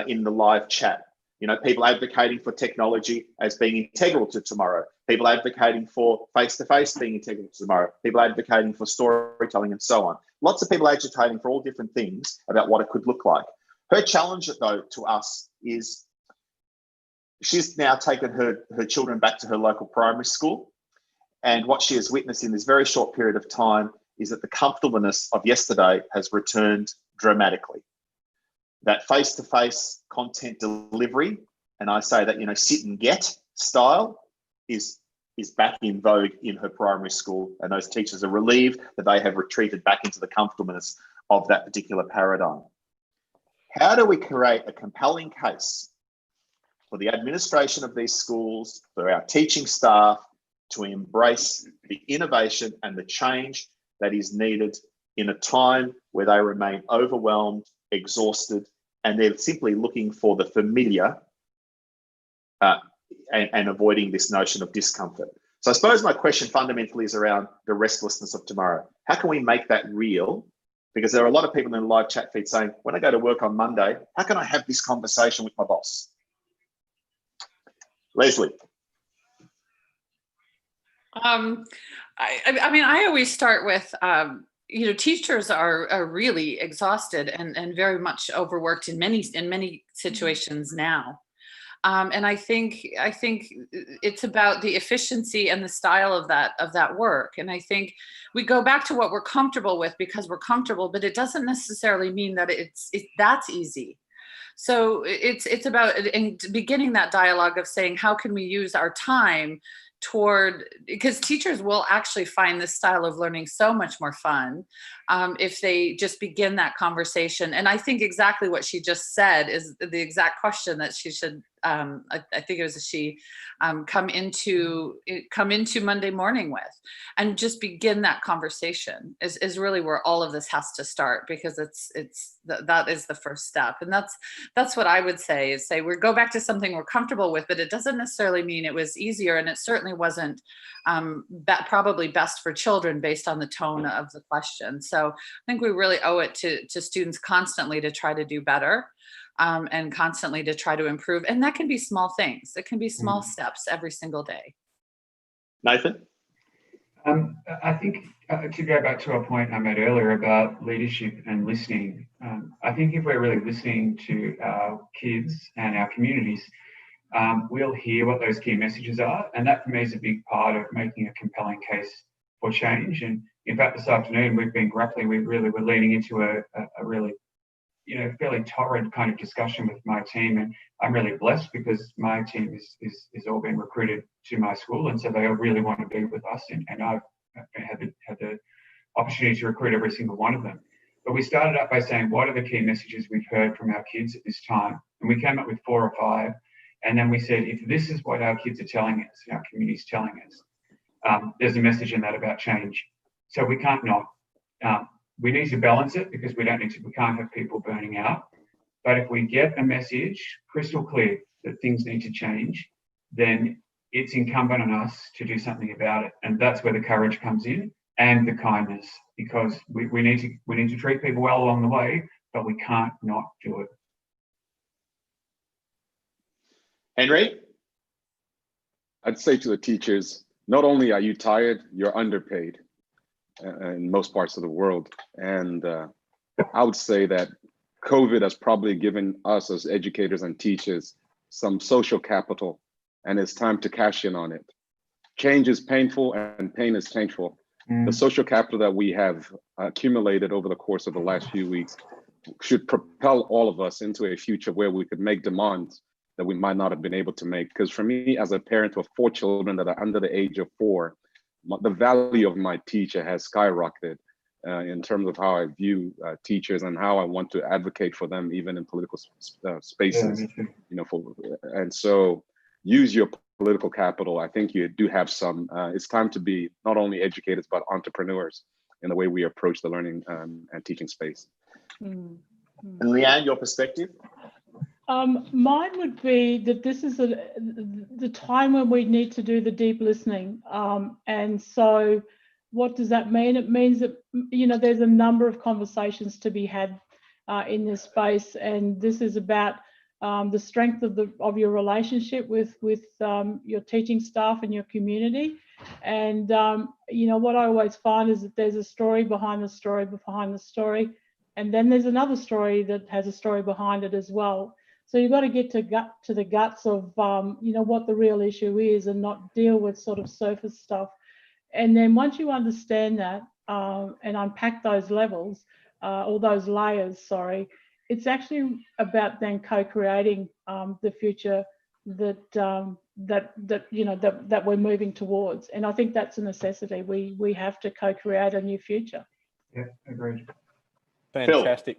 in the live chat. You know, people advocating for technology as being integral to tomorrow, people advocating for face-to-face being integral to tomorrow, people advocating for storytelling and so on. Lots of people agitating for all different things about what it could look like. Her challenge, though, to us is she's now taken her children back to her local primary school. And what she has witnessed in this very short period of time is that the comfortableness of yesterday has returned dramatically. That face-to-face content delivery, and I say that, you know, sit and get style is back in vogue in her primary school. And those teachers are relieved that they have retreated back into the comfortableness of that particular paradigm. How do we create a compelling case for the administration of these schools, for our teaching staff to embrace the innovation and the change that is needed in a time where they remain overwhelmed, exhausted, and they're simply looking for the familiar and avoiding this notion of discomfort? So I suppose my question fundamentally is around the restlessness of tomorrow. How can we make that real? Because there are a lot of people in the live chat feed saying, when I go to work on Monday, how can I have this conversation with my boss? Leslie. I mean, I always start with, you know, teachers are really exhausted and very much overworked in many situations now. And I think it's about the efficiency and the style of that work. And I think we go back to what we're comfortable with because we're comfortable, but it doesn't necessarily mean that that's easy. So it's about beginning that dialogue of saying, how can we use our time toward, because teachers will actually find this style of learning so much more fun if they just begin that conversation. And I think exactly what she just said is the exact question that she should, I think it was she, come into Monday morning with, and just begin that conversation is really where all of this has to start, because that is the first step. And that's what I would say, is say we go back to something we're comfortable with, but it doesn't necessarily mean it was easier, and it certainly wasn't probably best for children based on the tone of the question. So I think we really owe it to students constantly to try to do better. And constantly to try to improve. And that can be small things. It can be small steps every single day. Nathan? I think to go back to a point I made earlier about leadership and listening, I think if we're really listening to our kids and our communities, we'll hear what those key messages are. And that for me is a big part of making a compelling case for change. And in fact, this afternoon, we've been grappling, we're leaning into a really, you know, fairly torrid kind of discussion with my team, and I'm really blessed because my team is all been recruited to my school, and so they all really want to be with us, and I've had the opportunity to recruit every single one of them. But we started out by saying, what are the key messages we've heard from our kids at this time? And we came up with 4 or 5, and then we said, if this is what our kids are telling us, our community's telling us, there's a message in that about change. So we can't not. We need to balance it, because we can't have people burning out. But if we get a message crystal clear that things need to change, then it's incumbent on us to do something about it. And that's where the courage comes in, and the kindness, because we need to treat people well along the way, but we can't not do it. Henry? I'd say to the teachers, not only are you tired, you're underpaid in most parts of the world. And I would say that COVID has probably given us as educators and teachers some social capital, and it's time to cash in on it. Change is painful, and pain is changeful. The social capital that we have accumulated over the course of the last few weeks should propel all of us into a future where we could make demands that we might not have been able to make. Because for me, as a parent of 4 children that are under the age of 4, the value of my teacher has skyrocketed in terms of how I view teachers and how I want to advocate for them, even in political spaces. Yeah, you know, and so use your political capital. I think you do have some. It's time to be not only educators but entrepreneurs. in the way we approach the learning and teaching space. And Leanne, your perspective? Mine would be that this is the time when we need to do the deep listening. And so what does that mean? It means that, you know, there's a number of conversations to be had in this space, and this is about the strength of your relationship with your teaching staff and your community. And you know, what I always find is that there's a story behind the story behind the story, and then there's another story that has a story behind it as well. So you've got to get to the guts of you know, what the real issue is, and not deal with sort of surface stuff. And then once you understand that and unpack those levels or those layers, sorry, it's actually about then co-creating the future that you know, that we're moving towards. And I think that's a necessity. We have to co-create a new future. Yeah, agreed. Fantastic.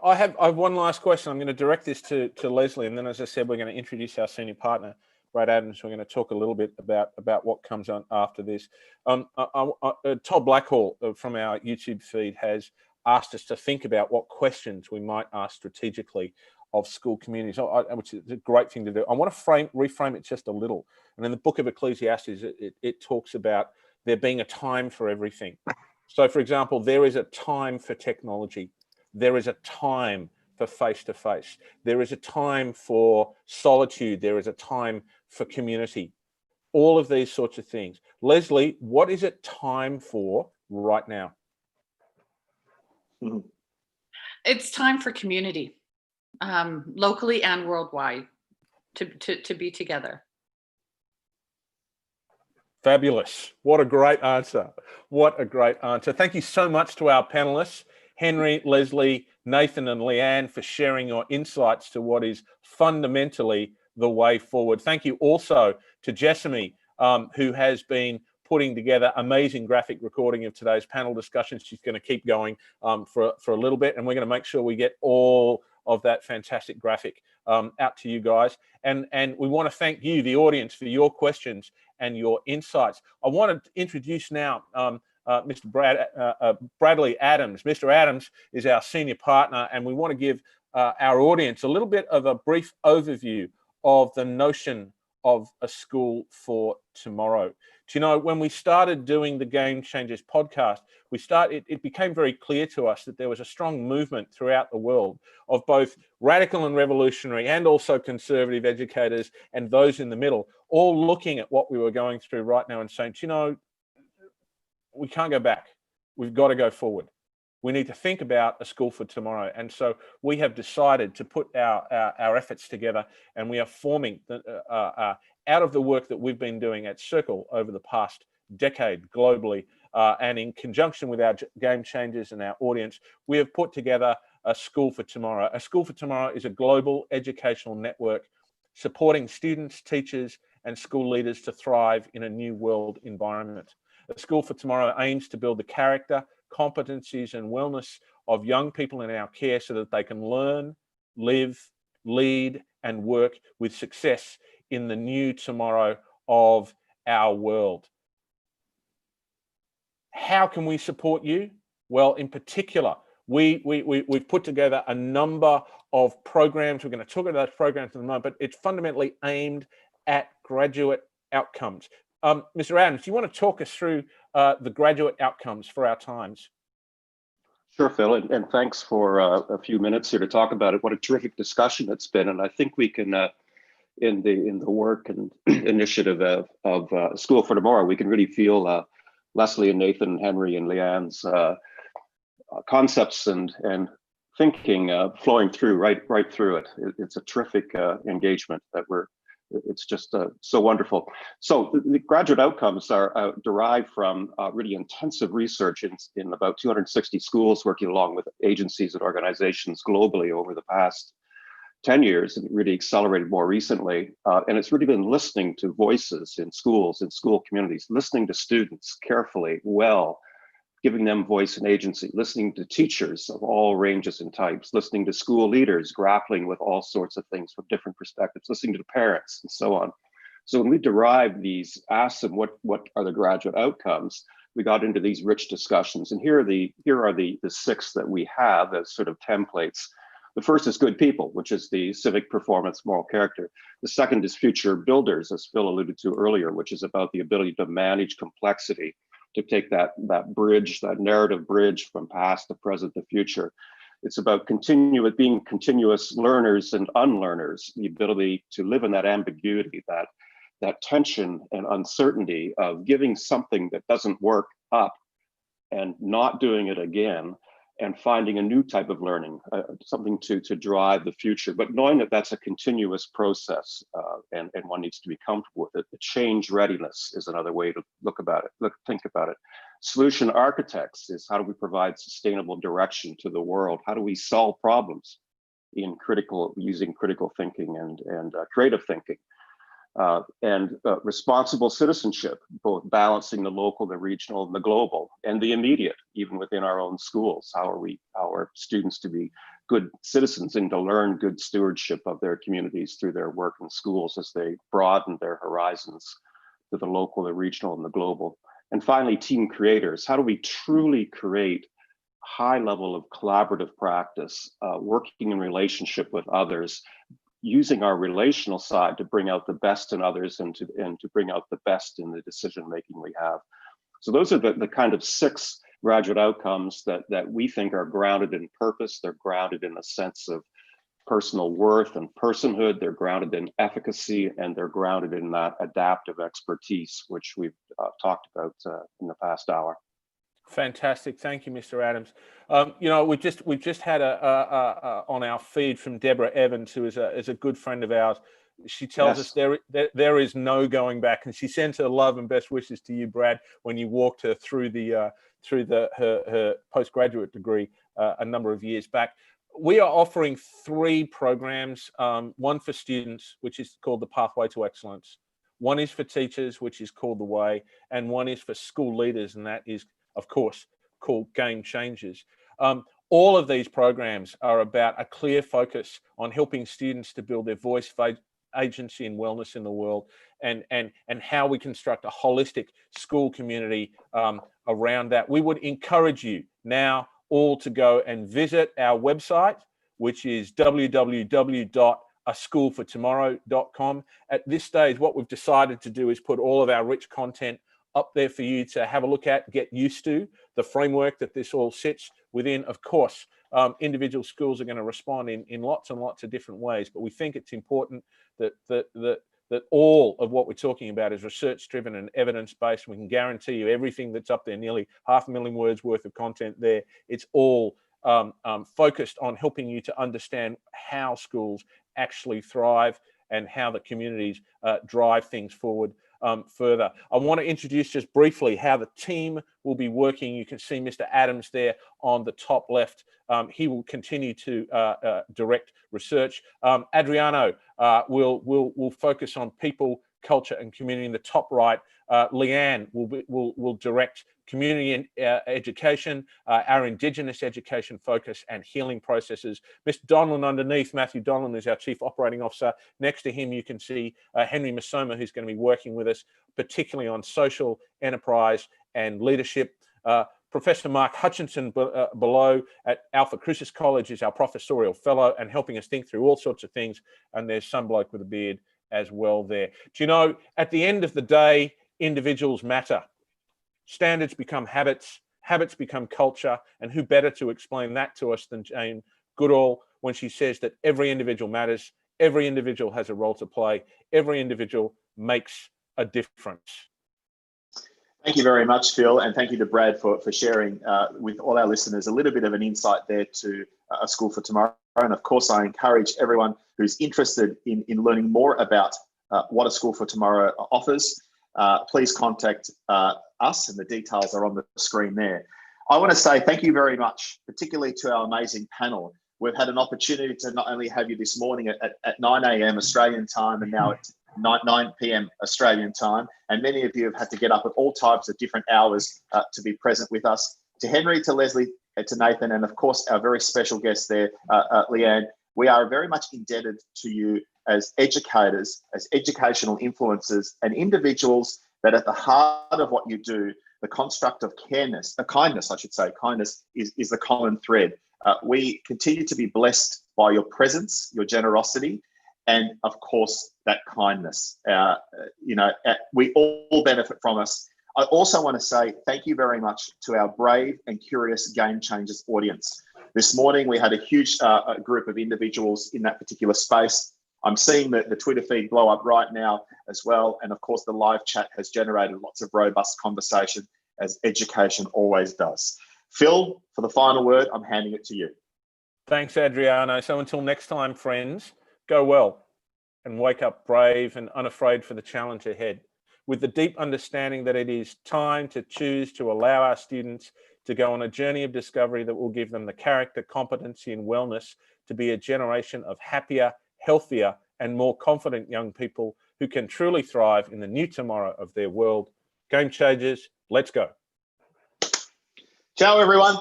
I have one last question. I'm going to direct this to Leslie, and then, as I said, we're going to introduce our senior partner, Brad Adams. We're going to talk a little bit about what comes on after this. Todd Blackhall from our YouTube feed has asked us to think about what questions we might ask strategically of school communities, which is a great thing to do. I want to reframe it just a little. And in the book of Ecclesiastes, it talks about there being a time for everything. So, for example, there is a time for technology. There is a time for face-to-face. There is a time for solitude. There is a time for community. All of these sorts of things. Leslie, what is it time for right now? It's time for community, locally and worldwide, to be together. Fabulous. What a great answer. What a great answer. Thank you so much to our panelists, Henry, Leslie, Nathan, and Leanne, for sharing your insights to what is fundamentally the way forward. Thank you also to Jessamy, who has been putting together amazing graphic recording of today's panel discussions. She's going to keep going for a little bit, and we're going to make sure we get all of that fantastic graphic out to you guys. And we want to thank you, the audience, for your questions and your insights. I want to introduce now Mr. Bradley Adams. Mr. Adams is our senior partner, and we want to give our audience a little bit of a brief overview of the notion of a school for tomorrow. Do you know, when we started doing the Game Changers podcast, it became very clear to us that there was a strong movement throughout the world of both radical and revolutionary and also conservative educators and those in the middle, all looking at what we were going through right now and saying, you know, we can't go back. We've got to go forward. We need to think about a school for tomorrow. And so we have decided to put our efforts together, and we are forming out of the work that we've been doing at Circle over the past decade globally, and in conjunction with our Game Changers and our audience, we have put together a School for Tomorrow. A School for Tomorrow is a global educational network supporting students, teachers, and school leaders to thrive in a new world environment. A School for Tomorrow aims to build the character, competencies, and wellness of young people in our care so that they can learn, live, lead, and work with success in the new tomorrow of our world. How can we support you? Well, in particular, we've put together a number of programs. We're going to talk about those programs in a moment, but it's fundamentally aimed at graduate outcomes. Mr. Adams, do you want to talk us through the graduate outcomes for our times? Sure, Phil, and thanks for a few minutes here to talk about it. What a terrific discussion it's been, and I think we can, in the work and initiative of School for Tomorrow, we can really feel Leslie and Nathan, Henry and Leanne's concepts and thinking flowing through right through it. It's a terrific engagement that it's just so wonderful. So the graduate outcomes are derived from really intensive research in about 260 schools, working along with agencies and organizations globally over the past 10 years, and really accelerated more recently. And it's really been listening to voices in schools, in school communities, listening to students carefully, well, giving them voice and agency, listening to teachers of all ranges and types, listening to school leaders, grappling with all sorts of things from different perspectives, listening to the parents and so on. So when we derive these, ask them what are the graduate outcomes, we got into these rich discussions. And here are the six that we have as sort of templates. The first is good people, which is the civic performance, moral character. The second is future builders, as Phil alluded to earlier, which is about the ability to manage complexity, to take that bridge, that narrative bridge from past to present to future. It's about being continuous learners and unlearners, the ability to live in that ambiguity, that tension and uncertainty of giving something that doesn't work up and not doing it again, and finding a new type of learning, something to drive the future, but knowing that that's a continuous process, and one needs to be comfortable with it. The change readiness is another way to think about it. Solution architects is how do we provide sustainable direction to the world? How do we solve problems using critical thinking and creative thinking? Responsible citizenship, both balancing the local, the regional, and the global, and the immediate, even within our own schools. How are students to be good citizens and to learn good stewardship of their communities through their work in schools as they broaden their horizons to the local, the regional, and the global. And finally, team creators. How do we truly create high level of collaborative practice, working in relationship with others, using our relational side to bring out the best in others and to bring out the best in the decision making we have. So those are the kind of six graduate outcomes that we think are grounded in purpose. They're grounded in a sense of personal worth and personhood. They're grounded in efficacy, and they're grounded in that adaptive expertise, which we've talked about in the past hour. Fantastic, thank you, Mr. Adams. You know, we've just had on our feed from Deborah Evans, who is a good friend of ours. She tells us there is no going back, and she sends her love and best wishes to you, Brad, when you walked her through her postgraduate degree a number of years back. We are offering 3 programs, one for students, which is called the Pathway to Excellence. One is for teachers, which is called The Way, and one is for school leaders, and that is, of course, called Game Changers. All of these programs are about a clear focus on helping students to build their voice, agency, and wellness in the world, and how we construct a holistic school community around that. We would encourage you now all to go and visit our website, which is www.aschoolfortomorrow.com. At this stage, what we've decided to do is put all of our rich content up there for you to have a look at, get used to the framework that this all sits within. Of course, individual schools are going to respond in lots and lots of different ways, but we think it's important that all of what we're talking about is research-driven and evidence-based. We can guarantee you everything that's up there, nearly 500,000 words worth of content there. It's all focused on helping you to understand how schools actually thrive and how the communities drive things forward further. I want to introduce just briefly how the team will be working. You can see Mr. Adams there on the top left. He will continue to direct research. Adriano will focus on people, culture, and community in the top right. Leanne will direct community education, our Indigenous education focus, and healing processes. Mr. Donlan underneath, Matthew Donlan, is our Chief Operating Officer. Next to him, you can see Henry Masoma, who's going to be working with us, particularly on social enterprise and leadership. Professor Mark Hutchinson below at Alpha Crucis College is our professorial fellow and helping us think through all sorts of things. And there's some bloke with a beard as well there. Do you know, at the end of the day, individuals matter. Standards become habits, habits become culture, and who better to explain that to us than Jane Goodall when she says that every individual matters, every individual has a role to play, every individual makes a difference. Thank you very much, Phil, and thank you to Brad for sharing with all our listeners a little bit of an insight there to A School for Tomorrow. And of course, I encourage everyone who's interested in learning more about what A School for Tomorrow offers, please contact us, and the details are on the screen there. I want to say thank you very much, particularly to our amazing panel. We've had an opportunity to not only have you this morning at 9 a.m. Australian time and now at 9 p.m. Australian time, and many of you have had to get up at all types of different hours to be present with us. To Henry, to Leslie, to Nathan, and of course our very special guest there, Leanne, we are very much indebted to you as educators, as educational influencers, and individuals that at the heart of what you do, the construct of kindness, I should say, kindness is the common thread. We continue to be blessed by your presence, your generosity, and of course, that kindness. We all benefit from us. I also want to say thank you very much to our brave and curious Game Changers audience. This morning, we had a huge group of individuals in that particular space. I'm seeing the Twitter feed blow up right now as well. And of course, the live chat has generated lots of robust conversation, as education always does. Phil, for the final word, I'm handing it to you. Thanks, Adriano. So until next time, friends, go well and wake up brave and unafraid for the challenge ahead, with the deep understanding that it is time to choose to allow our students to go on a journey of discovery that will give them the character, competency, and wellness to be a generation of happier, healthier, and more confident young people who can truly thrive in the new tomorrow of their world. Game Changers, let's go. Ciao, everyone.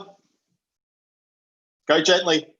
Go gently.